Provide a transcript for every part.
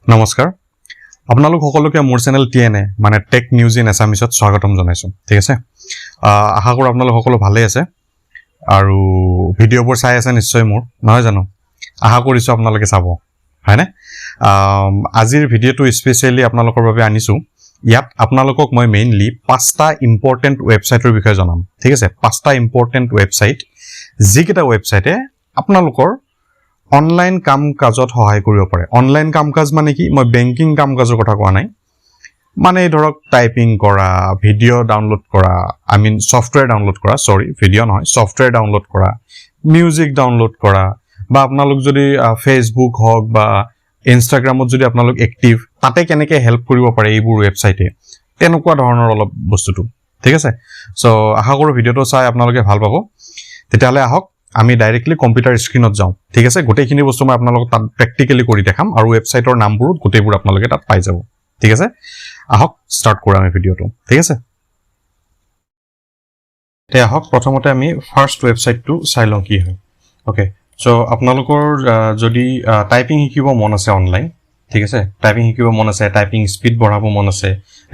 নমস্কাৰ আপোনালোক সকলোকে মোৰ চেনেল টিএনএ মানে টেক নিউজ ইন এছামিছত স্বাগতম জনাইছোঁ ঠিক আছে আশা কৰোঁ আপোনালোক সকলো ভালেই আছে আৰু ভিডিঅ'বোৰ চাই আছে নিশ্চয় মোৰ নহয় জানো আশা কৰিছোঁ আপোনালোকে চাব হয়নে আজিৰ ভিডিঅ'টো স্পেচিয়েলি আপোনালোকৰ বাবে আনিছোঁ ইয়াত আপোনালোকক মই মেইনলি 5টা ইম্পৰ্টেণ্ট ৱেবছাইটৰ বিষয়ে জনাম ঠিক আছে 5টা ইম্পৰ্টেণ্ট ৱেবছাইট যিকেইটা ৱেবছাইটে আপোনালোকৰ অনলাইন কাম কাজত সহায় কৰিব পাৰে অনলাইন কাম কাজ মানে কি মই বেংকিং কাম কাজৰ কথা কোৱা নাই মানে ধৰক টাইপিং কৰা ভিডিঅ' ডাউনলোড কৰা আই মিন সফটৱেৰ ডাউনলোড কৰা সৰি ভিডিঅ' নহয় সফটৱেৰ ডাউনলোড কৰা মিউজিক ডাউনলোড কৰা বা আপোনালোক যদি ফেসবুক হওক বা ইনষ্টাগ্ৰামত যদি আপোনালোক এক্টিভ তাতে কেনেকৈ হেল্প কৰিব পাৰে এইবোৰ ৱেবছাইটে তেনেকুৱা ধৰণৰ অলপ বস্তুটো ঠিক আছে সো আশা কৰোঁ ভিডিঅ'টো চাই আপোনালোকে ভাল পাব তেতিয়াহ'লে আহক আমি ডাইৰেক্টলি কম্পিউটাৰ স্ক্ৰিনত যাওঁ ঠিক আছে গোটেইখিনি বস্তু মই আপোনালোকক তাত প্ৰেক্টিকেলি কৰি দেখাম আৰু ৱেবছাইটৰ নামবোৰ গোটেইবোৰ আপোনালোকে তাত পাই যাব ঠিক আছে আহক ষ্টাৰ্ট কৰোঁ আমি ভিডিঅ'টো ঠিক আছে তে আহক প্ৰথমতে আমি ফাৰ্ষ্ট ৱেবছাইটটো চাই লওঁ কি হয় ওকে সো আপোনালোকৰ যদি টাইপিং শিকিব মন আছে অনলাইন ঠিক আছে টাইপিং শিকিব মন আছে টাইপিং স্পীড বঢ়াব মন আছে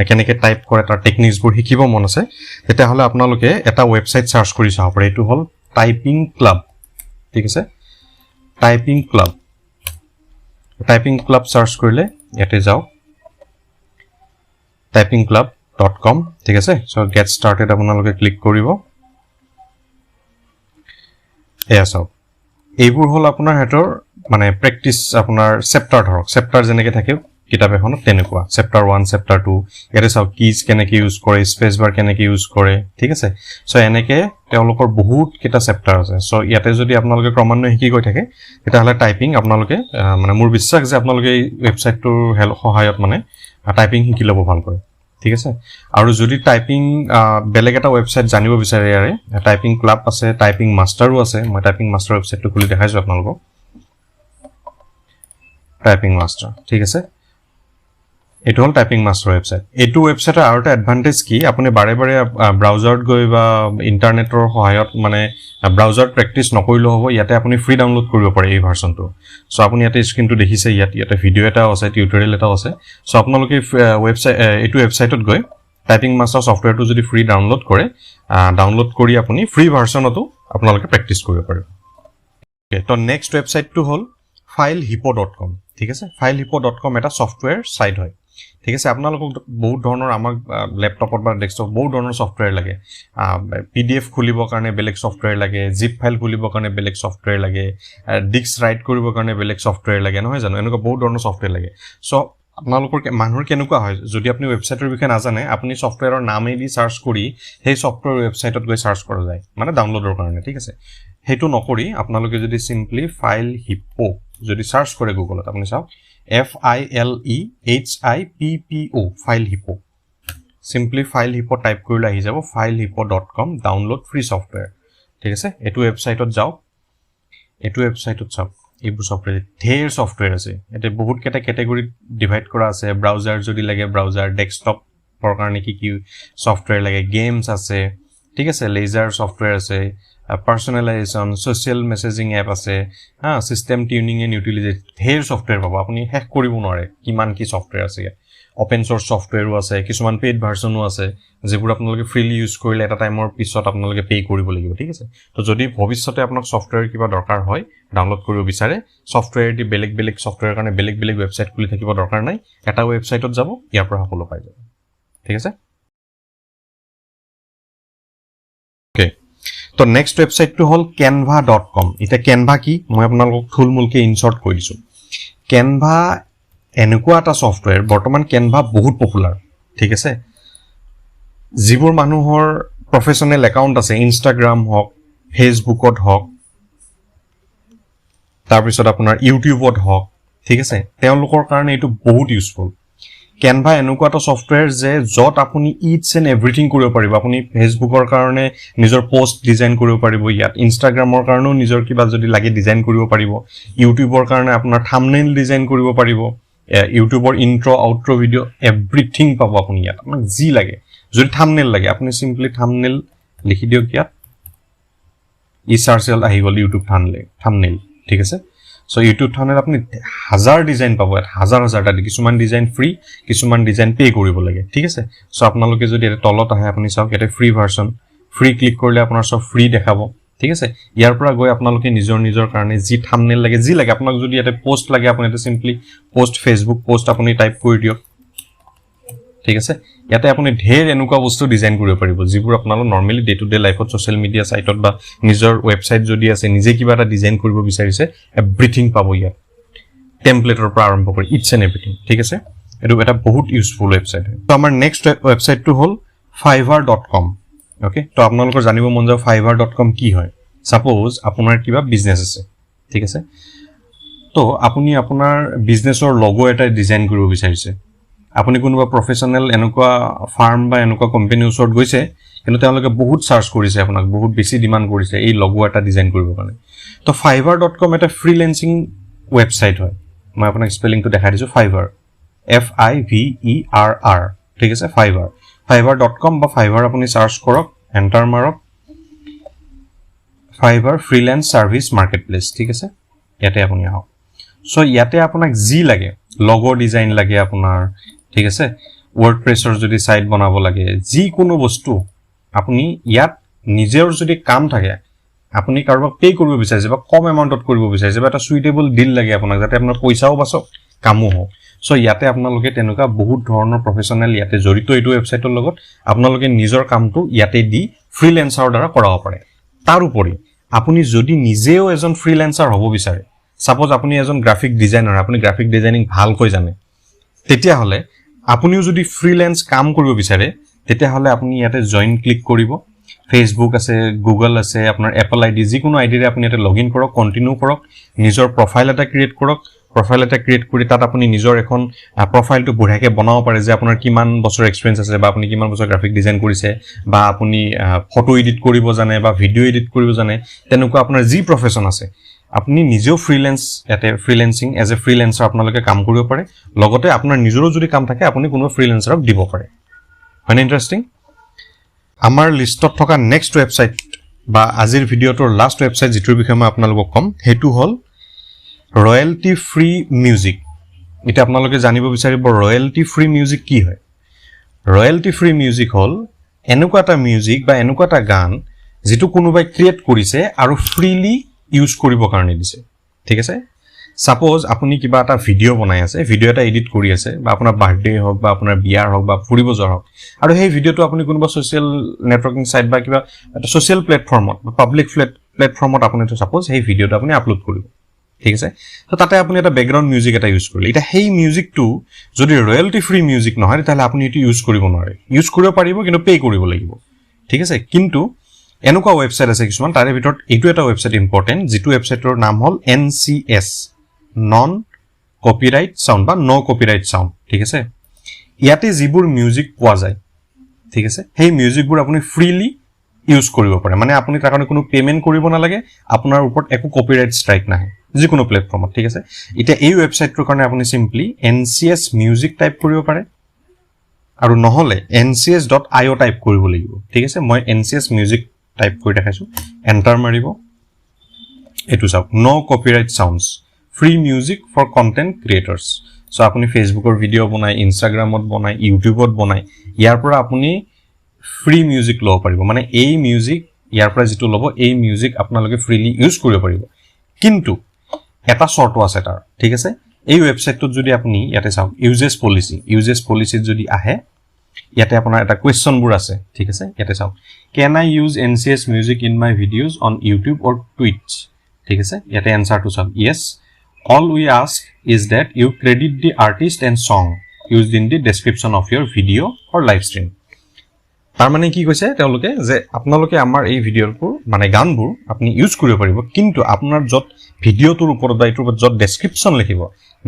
কেনেকৈ টাইপ কৰে তাৰ টেকনিক্সবোৰ শিকিব মন আছে তেতিয়াহ'লে আপোনালোকে এটা ৱেবছাইট চাৰ্চ কৰি চাব পাৰে এইটো হ'ল টাইপিং ক্লাব ঠিক আছে টাইপিং ক্লাব সাৰ্চ কৰিলে ইয়াতে যাও typingclub.com ঠিক আছে সো গেট স্টাৰ্টেড আপোনালোকে ক্লিক কৰিব এয়া চাওক এইবোৰ হল আপোনাৰ হেতৰ মানে প্ৰেক্টিস আপোনাৰ চেপ্টাৰ ধৰক চেপ্টাৰ যেনেকৈ থাকে কিতাপ এখনত তেনেকুৱা চেপ্টাৰ 1 চেপ্টাৰ 2 ইয়াতে চাওক কিজ কেনেকৈ ইউজ কৰে স্পেস বাৰ কেনেকৈ ইউজ কৰে ঠিক আছে সো এনেকৈ তেওঁলোকৰ বহুত কিটা চেপ্টাৰ আছে সো ইয়াতে যদি আপোনালোকে ক্ৰমান্বয়ে শিকি গৈ থাকে তেতিয়াহ'লে টাইপিং আপোনালোকে মানে মোৰ বিশ্বাস যে আপোনালোকে এই ৱেবছাইটটোৰ সহায়ত মানে টাইপিং শিকি ল'ব ভালকৈ ঠিক আছে আৰু যদি টাইপিং বেলেগ এটা ৱেবছাইট জানিব বিচাৰে ইয়াৰে টাইপিং ক্লাব আছে টাইপিং মাষ্টাৰো আছে মই টাইপিং মাষ্টাৰ ৱেবছাইটটো খুলি দেখাইছো আপোনালোকক টাইপিং মাষ্টাৰ ঠিক আছে এটো হল টাইপিং মাষ্টাৰ ৱেবছাইট এটো ৱেবছাইটৰ আৰু এটা এডভান্টেজ কি আপুনি বাৰে বাৰে ব্ৰাউজাৰত গৈ বা ইন্টাৰনেটৰ সহায়ত মানে ব্ৰাউজাৰত প্ৰেক্টিস নকৰিলে হ'ব ইয়াতে আপুনি ফ্ৰী ডাউনলোড কৰিব পাৰে এই ভাৰ্সনটো সো আপুনি ইয়াতে স্ক্ৰিনটো দেখিছে ইয়াতে ভিডিও এটা আছে টিউটোৰিয়েল এটা আছে সো আপোনালোকে ৱেবছাইট এটো ৱেবছাইটত গৈ টাইপিং মাষ্টাৰ সফটৱেৰটো যদি ফ্ৰী ডাউনলোড কৰে ডাউনলোড কৰি আপুনি ফ্ৰী ভাৰ্সনতো আপোনালোকে প্ৰেক্টিস কৰিব পাৰে ওকে তো নেক্সট ৱেবছাইটটো হল filehippo.com ঠিক আছে filehippo.com এটা সফটৱেৰ সাইট হয় ঠিক আছে আপোনালোকক বহুত ধৰণৰ আমাক ল্যাপটপত বা ডেস্কটপ বহুত ধৰণৰ সফটৱেৰ লাগে পিডিএফ খুলিবৰ কাৰণে বেলেগ সফটৱেৰ লাগে জিপ ফাইল খুলিবৰ কাৰণে বেলেগ সফটৱেৰ লাগে ডিস্ক ৰাইট কৰিবৰ কাৰণে বেলেগ সফটৱেৰ লাগে নহয় জানো এনেকুৱা বহুত ধৰণৰ সফটৱেৰ লাগে সো আপোনালোকৰ মানুহৰ কেনেকুৱা হয় যদি আপুনি ৱেবছাইটৰ বিষয়ে নাজানে আপুনি সফটৱেৰৰ নামেই দি সাৰ্চ কৰি সেই সফটৱেৰ ৱেবছাইটত গৈ সাৰ্চ কৰা যায় মানে ডাউনলোডৰ কাৰণে ঠিক আছে হেতু নকৰি আপোনালোকে যদি সিম্পলি filehippo যদি সাৰ্চ কৰে গুগলত আপনি চাওক FILEHIPPO filehippo simply filehippo type কৰিলে আহি যাব filehippo.com ডাউনলোড ফ্ৰী সফটৱেৰ ঠিক আছে এটো ৱেবছাইটত যাওক এটো ৱেবছাইটত চাওক এইবোৰ সফটৱেৰ ঢেৰ সফটৱেৰ আছে এতে বহুত কেটা ক্যাটাগৰি ডিভাইড কৰা আছে ব্ৰাউজাৰ যদি লাগে ব্ৰাউজাৰ ডেস্কটপ ফৰ কাৰণে কি সফটৱেৰ লাগে গেমছ আছে ঠিক আছে লেজাৰ সফটৱেৰ আছে personalization social messaging app আছে system tuning and utility ঢেৰ সফটৱেৰ পাব আপুনি হেক কৰিব নোৱাৰে কিমান কি সফটৱেৰ আছে ওপেন সোৰ্স সফটৱেৰো আছে কিছুমান পেইড ভাৰ্সনো আছে যেবোৰ আপোনালোকে ফ্ৰীলি ইউজ কৰিলে এটা টাইমৰ পিছত আপোনালোকে পে কৰিব লাগিব ঠিক আছে তো যদি ভৱিষ্যতে আপোনাক সফটৱেৰ কিবা দৰকাৰ হয় ডাউনলোড কৰিব বিচাৰে সফটৱেৰ দি বেলেগ সফটৱেৰ কাৰণে বেলেগ ৱেবছাইট খুলি থাকিব দৰকাৰ নাই এটা ৱেবছাইটত যাব ইয়াৰ পৰা সকলো পাই যাব ঠিক আছে ওকে তো নেক্সট ৱেবছাইটটো হল canva.com এটা canva কি মই আপোনালোকক থুলমুলকে ইনচাৰ্ট কৰি দিছো canva এনেকুৱা এটা সফটৱেৰ বৰ্তমান canva বহুত পপুলাৰ ঠিক আছে যিবোৰ মানুহৰ প্ৰফেশনেল একাউন্ট আছে ইনষ্টাগ্ৰাম হওক ফেসবুকত হওক তাৰ পিছত আপোনাৰ ইউটিউবত হওক ঠিক আছে তেওঁলোকৰ কাৰণে এটো বহুত ইউজফুল canva এনেকুৱা এটা সফটৱেৰ যে যত আপুনি ইটস এন্ড এভৰিথিং কৰিব পাৰিব আপুনি ফেসবুকৰ কাৰণে নিজৰ পোষ্ট ডিজাইন কৰিব পাৰিব ইয়াত ইনষ্টাগ্ৰামৰ কাৰণেও নিজৰ কিবা যদি লাগে ডিজাইন কৰিব পাৰিব ইউটিউবৰ কাৰণে আপোনাৰ থাম্বনেইল ডিজাইন কৰিব পাৰিব ইউটিউবৰ ইন্ট্ৰো আউট্ৰো ভিডিও এভৰিথিং পাব আপুনি ইয়াত আপোনাক যি লাগে যদি থাম্বনেইল লাগে আপুনি সিম্পলি থাম্বনেইল লিখি দিয়ক ইয়াত ই সাৰ্চেল আহি গল ইউটিউব থাম্বনেইল ঠিক আছে সো ইউটিউব থাম্বনেল আপুনি হাজাৰ ডিজাইন পাব, হাজাৰ কিছুমান ডিজাইন ফ্ৰী, কিছুমান ডিজাইন পে কৰিব লাগে, ঠিক আছে। সো আপোনালোকে যদি এটা তলত আহে আপুনি চাওক ইয়াতে ফ্ৰী ভাৰ্সন, ফ্ৰী ক্লিক কৰিলে আপোনাৰ সব ফ্ৰী দেখাব, ঠিক আছে। ইয়াৰ পৰা গৈ আপোনালোকে নিজৰ কাৰণে যি থাম্বনেল লাগে, যি লাগে আপোনাক, যদি ইয়াতে পোষ্ট লাগে আপুনি এটা সিম্পলি পোষ্ট, ফেসবুক পোষ্ট আপুনি টাইপ কৰি দিয়ক, ঠিক আছে। ইয়াতে আপুনি ঢেৰ এনেকুৱা বস্তু ডিজাইন কৰিব পাৰিব যিবোৰ আপোনালোক নৰ্মেলি ডে টু ডে লাইফত সোশ্যাল মিডিয়া সাইটত বা নিজৰ ওয়েবসাইট যদি আছে, নিজে কিবা এটা ডিজাইন কৰিব বিচাৰিছে, এভৰিথিং পাব ইয়াত, টেমপ্লেটৰ পৰা আৰম্ভ কৰি ইটছ এণ্ড এভৰিথিং, ঠিক আছে। এটো এটা বহুত ইউজফুল ওয়েবসাইট হয়। তো আমাৰ নেক্সট ওয়েবসাইটটো হ'ল fiverr.com। ওকে, তো আপোনালোকৰ জানিব মন যাব fiverr.com কি হয়। সাপোজ আপোনাৰ কিবা বিজনেস আছে, ঠিক আছে। তো আপুনি আপোনাৰ বিজনেসৰ লোগো এটা ডিজাইন কৰিব বিচাৰিছে, আপুনি কোনোবা প্ৰফেশনাল এনেকুৱা ফাৰ্ম বা এনেকুৱা কোম্পানীৰ ওচৰত গৈছে, কিন্তু তেওঁলোকে বহুত সাৰ্চ কৰিছে, আপোনাক বহুত বেছি ডিমান্ড কৰিছে এই লোগো এটা ডিজাইন কৰিবৰ কাৰণে। তো fiverr.com এটা ফ্ৰিল্যান্সিং ওয়েবসাইট হয়। মই আপোনাক স্পেলিংটো দেখাই দিছো, fiverr, FIVERR, ঠিক আছে। fiverr.com বা fiverr আপুনি সাৰ্চ কৰক, এন্টাৰ মাৰক, fiverr ফ্ৰিল্যান্স সাৰ্ভিস মাৰ্কেটপ্লেস, ঠিক আছে। ইয়াতে আপুনি আহক। সো ইয়াতে আপোনাক যি লাগে, লোগো ডিজাইন লাগে আপোনাৰ, ঠিক আছে, ওয়াৰ্ডপ্ৰেসৰ যদি সাইট বনাব লাগে, যি কোনো বস্তু আপুনি ইয়াত নিজৰ যদি কাম থাকে, আপুনি কাৰোবাক পে কৰিব বিচাৰিছে বা কম এমাউন্টত কৰিব বিচাৰিছে বা এটা সুইটেবল ডিল লাগে আপোনাক, যাতে আপোনাৰ পইচাও বাচক কামো হোক, সো ইয়াতে আপোনালোকে তেনেকুৱা বহুত ধৰণৰ প্ৰফেশনাল ইয়াতে জড়িত এইটো ওয়েবসাইটৰ লগত, আপোনালোকে নিজৰ কামটো ইয়াতে দি ফ্ৰিল্যান্সাৰৰ দ্বাৰা কৰাব পাৰে। তাৰ উপৰি আপুনি যদি নিজেও এজন ফ্ৰিল্যান্সাৰ হ'ব বিচাৰে, সাপোজ আপুনি এজন গ্ৰাফিক ডিজাইনাৰ, আপুনি গ্ৰাফিক ডিজাইনিং ভালকৈ জানে, তেতিয়া হলে আপুনিও যদি ফ্ৰিল্যান্স কাম কৰিব বিচাৰে, তেতিয়া হলে আপুনি ইয়াতে জয়েন ক্লিক কৰিব। ফেসবুক আছে, গুগল আছে, আপোনাৰ এপল আইডি, যিকোনো আইডিৰে আপুনি ইয়াতে লগইন কৰক, কন্টিনিউ কৰক, নিজৰ প্ৰফাইল এটা ক্ৰিয়েট কৰক। প্ৰফাইল এটা ক্ৰিয়েট কৰি তাত আপুনি নিজৰ এখন প্ৰফাইলটো বঢ়িয়াকৈ বনাব পাৰে, যে আপোনাৰ কিমান বছৰ এক্সপেৰিয়েন্স আছে, বা আপুনি কিমান বছৰ গ্ৰাফিক ডিজাইন কৰিছে, বা আপুনি ফটো এডিট কৰিব জানে বা ভিডিও এডিট কৰিব জানে, তেনেকুৱা আপোনাৰ যি প্ৰফেশন আছে, আপুনি নিজেও ফ্ৰিল্যান্স ইয়াতে ফ্ৰিল্যান্সিং এজ এ ফ্ৰিল্যান্সাৰ আপোনালোকে কাম কৰিব পাৰে। লগতে আপোনাৰ নিজৰো যদি কাম থাকে আপুনি কোনো ফ্ৰিল্যান্সাৰক দিব পাৰে। হয়নে ইন্টাৰেষ্টিং? আমাৰ লিষ্টত থকা নেক্সট ওয়েবসাইট বা আজিৰ ভিডিওটোৰ লাষ্ট ওয়েবসাইট যিটোৰ বিষয়ে মই আপোনালোকক কম, হেতু হ'ল ৰয়েলটি ফ্ৰী মিউজিক। এটা আপোনালোকে জানিব বিচাৰিব ৰয়েলটি ফ্ৰী মিউজিক কি হয়। ৰয়েলটি ফ্ৰী মিউজিক হ'ল এনেকুৱা এটা মিউজিক বা এনেকুৱা এটা গান যেটো কোনোবাই ক্ৰিয়েট কৰিছে আৰু ফ্ৰীলি ইউজ কৰিবৰ কাৰণে দিছে, ঠিক আছে। সাপোজ আপুনি কিবা এটা ভিডিও বনাই আছে, ভিডিও এটা এডিট কৰি আছে, বা আপোনাৰ বাৰ্থডে হওক বা আপোনাৰ বিয়াৰ হওক বা ফুৰিব যোৱাৰ হওক, আৰু সেই ভিডিওটো আপুনি কোনোবা সোশ্যাল নেটৱৰ্কিং সাইট বা কিবা এটা সোশ্যাল প্লেটফৰ্মত বা পাব্লিক প্লেটফৰ্মত আপুনি সাপোজ সেই ভিডিওটো আপুনি আপলোড কৰিব, ঠিক আছে। তো তাতে আপুনি এটা ব্যাকগ্ৰাউণ্ড মিউজিক এটা ইউজ কৰিলে, এটা সেই মিউজিকটো যদি ৰয়েলটি ফ্ৰী মিউজিক নহয়, তেতিয়াহ'লে আপুনি এটো ইউজ কৰিব নোৱাৰে। ইউজ কৰিব পাৰিব কিন্তু পে কৰিব লাগিব, ঠিক আছে। কিন্তু এনেকুৱা ওয়েবসাইট আছে কিছুমান, তাৰে ভিতৰত এইটো এটা ওয়েবসাইট ইম্পৰ্টেন্ট, যিটো ওয়েবসাইটৰ নাম হ'ল NCS, নন কপিৰাইট সাউন্ড বা নো কপিৰাইট সাউন্ড, ঠিক আছে। ইয়াতে যিবোৰ মিউজিক পোৱা যায়, ঠিক আছে, সেই মিউজিকবোৰ আপুনি ফ্ৰীলি ইউজ কৰিব পাৰে, মানে আপুনি তাৰ কাৰণে কোনো পেমেন্ট কৰিব নালাগে, আপোনাৰ ওপৰত একো কপিৰাইট ষ্ট্ৰাইক নাহে যিকোনো প্লেটফৰ্মত, ঠিক আছে। এতিয়া এই ওয়েবসাইটটোৰ কাৰণে আপুনি সিম্পলি NCS মিউজিক টাইপ কৰিব পাৰে, আৰু নহলে ncs.io টাইপ কৰিব লাগিব, ঠিক আছে। মই NCS মিউজিক টাইপ কৰি দেখাইছো, এন্টাৰ মাৰিব। এটো চাওক, no copyright sounds, free music for content creators. So আপুনি ফেসবুকৰ ভিডিও বনাই, ইনষ্টাগ্ৰামত বনাই, ইউটিউবত বনাই, ইয়াৰ পৰা আপুনি ফ্ৰী মিউজিক ল'ব পাৰিব, মানে এই মিউজিক ইয়াৰ পৰা যেটো ল'ব, এই মিউজিক আপোনালোকে ফ্ৰীলি ইউজ কৰিব পাৰিব। কিন্তু এটা শৰ্ত আছে তাৰ, ঠিক আছে। এই ওয়েবসাইটটোত যদি আপুনি ইয়াতে চাওক, ইউজেছ পলিচিত যদি আহে, ইয়াতে আপোনাৰ এটা কোৱেশ্চনবোৰ আছে, ঠিক আছে। ইয়াতে চাওক, can I use NCS music in my videos on YouTube or Twitch, ঠিক আছে। ইয়াতে এনসাৰটো চাওক, yes, all we ask is that you credit the artist and song used in the description of your video or live stream। তাৰ মানে কি কৈছে তেওঁলোকে, যে আপোনালোকে আমাৰ এই ভিডিওবোৰ মানে গানবোৰ আপুনি ইউজ কৰিব পাৰিব, কিন্তু আপোনাৰ যত ভিডিওটোৰ ওপৰত বা এইটোৰ ওপৰত যত ডেসক্ৰিপশন লিখিব,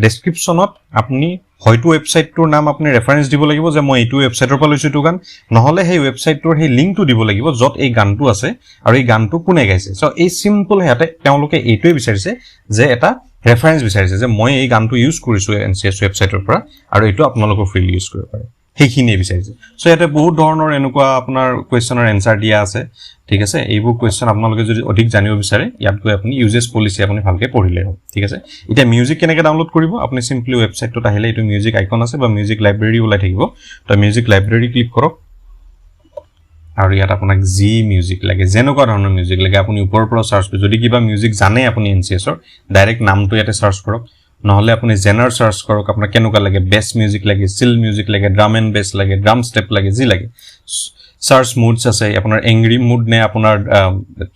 ডেসক্ৰিপশনত আপুনি হয়তো ওয়েবসাইটটোৰ নাম আপুনি ৰেফাৰেন্স দিব লাগিব, যে মই এইটো ওয়েবসাইটৰ পৰা লৈছো এইটো গান, নহলে সেই ওয়েবসাইটটোৰ সেই লিংকটো দিব লাগিব যত এই গানটো আছে আৰু এই গানটো কোনে গাইছে। সো এই সিম্পল হেতে তেওঁলোকে এইটোৱে বিচাৰিছে, যে এটা ৰেফাৰেন্স বিচাৰিছে, যে মই এই গানটো ইউজ কৰিছো NCS ওয়েবসাইটৰ পৰা, আৰু এইটো আপোনালোকে ফ্ৰীলি ইউজ কৰিব পাৰে, সেইখিনিয়ে বিচাৰিছে সো ইয়াতে বহুত ধৰণৰ এনেকুৱা আপোনাৰ কোৱেশ্চনৰ এনসাৰ দিয়া আছে ঠিক আছে এইবোৰ কোৱেশ্চন আপোনালোকে যদি অধিক জানিব বিচাৰে ইয়াত গৈ আপুনি ইউজেছ পলিচি আপুনি ভালকে পঢ়িলে হ'ব ঠিক আছে এতিয়া মিউজিক কেনেকৈ ডাউনলোড কৰিব আপুনি সিম্পলি ৱেবছাইটত আহিলে এইটো মিউজিক আইকন আছে বা মিউজিক লাইব্ৰেৰী ওলাই থাকিব তো মিউজিক লাইব্ৰেৰী ক্লিক কৰক আৰু ইয়াত আপোনাক জি মিউজিক লাগে যেনেকুৱা ধৰণৰ মিউজিক লাগে আপুনি ওপৰৰ পৰা সাৰ্চ কৰি যদি কিবা মিউজিক জানে আপুনি এনচিএছৰ ডাইৰেক্ট নামটো ইয়াতে সাৰ্চ কৰক নহলে আপুনি জেনাৰ সাৰ্চ কৰক আপোনাৰ কেনেকুৱা লাগে বেছ মিউজিক লাগে চিল মিউজিক লাগে ড্ৰাম এণ্ড বেছ লাগে ড্ৰাম ষ্টেপ লাগে যি লাগে সাৰ্চ মুডছ আছে আপোনাৰ এংগ্ৰি মুড নে আপোনাৰ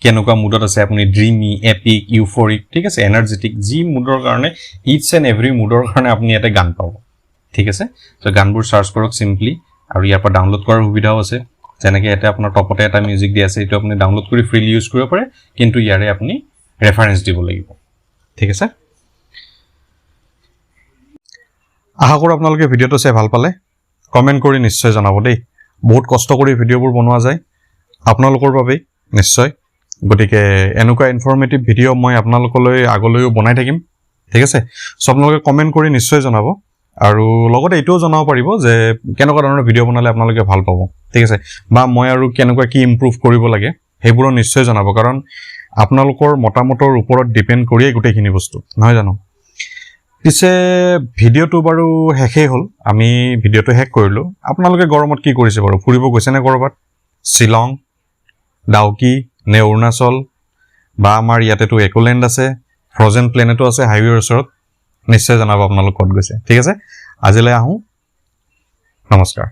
কেনেকুৱা মুডত আছে আপুনি ড্ৰিমি এপিক ইউফৰিক ঠিক আছে এনাৰ্জেটিক যি মুডৰ কাৰণে ইটছ এণ্ড এভৰি মুডৰ কাৰণে আপুনি ইয়াতে গান পাব ঠিক আছে তো গানবোৰ সাৰ্চ কৰক সিম্পলি আৰু ইয়াৰ পৰা ডাউনলোড কৰাৰ সুবিধাও আছে যেনেকৈ এটা আপোনাৰ টপতে এটা মিউজিক দি আছে এইটো আপুনি ডাউনলোড কৰি ফ্ৰীলি ইউজ কৰিব পাৰে কিন্তু ইয়াৰে আপুনি ৰেফাৰেন্স দিব লাগিব ঠিক আছে আশা কৰো আপোনালোকে ভিডিওটো চাই ভাল পালে কমেন্ট কৰি নিশ্চয় জনাব দেই বহুত কষ্ট কৰি ভিডিওবোৰ বনোৱা যায় আপোনালোকৰ বাবে নিশ্চয় গতিকে এনেকুৱা ইনফৰমেটিভ ভিডিও মই আপোনালোকলৈ আগলৈও বনাই থাকিম ঠিক আছে সো আপোনালোকে কমেন্ট কৰি নিশ্চয় জনাব আৰু লগতে এটোও জনাব পাৰিব যে কেনেকুৱা ধৰণৰ ভিডিও বনালে আপোনালোকে ভাল পাব ঠিক আছে বা মই আৰু কেনেকুৱা কি ইমপ্ৰুভ কৰিব লাগে হেবোৰো নিশ্চয় জনাব কাৰণ আপোনালোকৰ মতামতৰ ওপৰত ডিপেন্ড কৰিয়ে গুটেখিনি বস্তু নহয় জানো পিছে ভিডিওটো বাৰু হেখে হল আমি ভিডিওটো হেক কৰিলো আপোনালোকে গৰমত কি কৰিছে বাৰু ফুৰিব গৈছে নে কৰবাত শিলং ডাউকি নে অৰুণাচল বা আমাৰ ইয়াতেটো একোলেণ্ড আছে ফ্ৰজেন প্লেনেটো আছে হাইৱেৰ ওচৰত নিশ্চয় জনাব আপোনালোক ক'ত গৈছে ঠিক আছে আজিলৈ আহোঁ নমস্কাৰ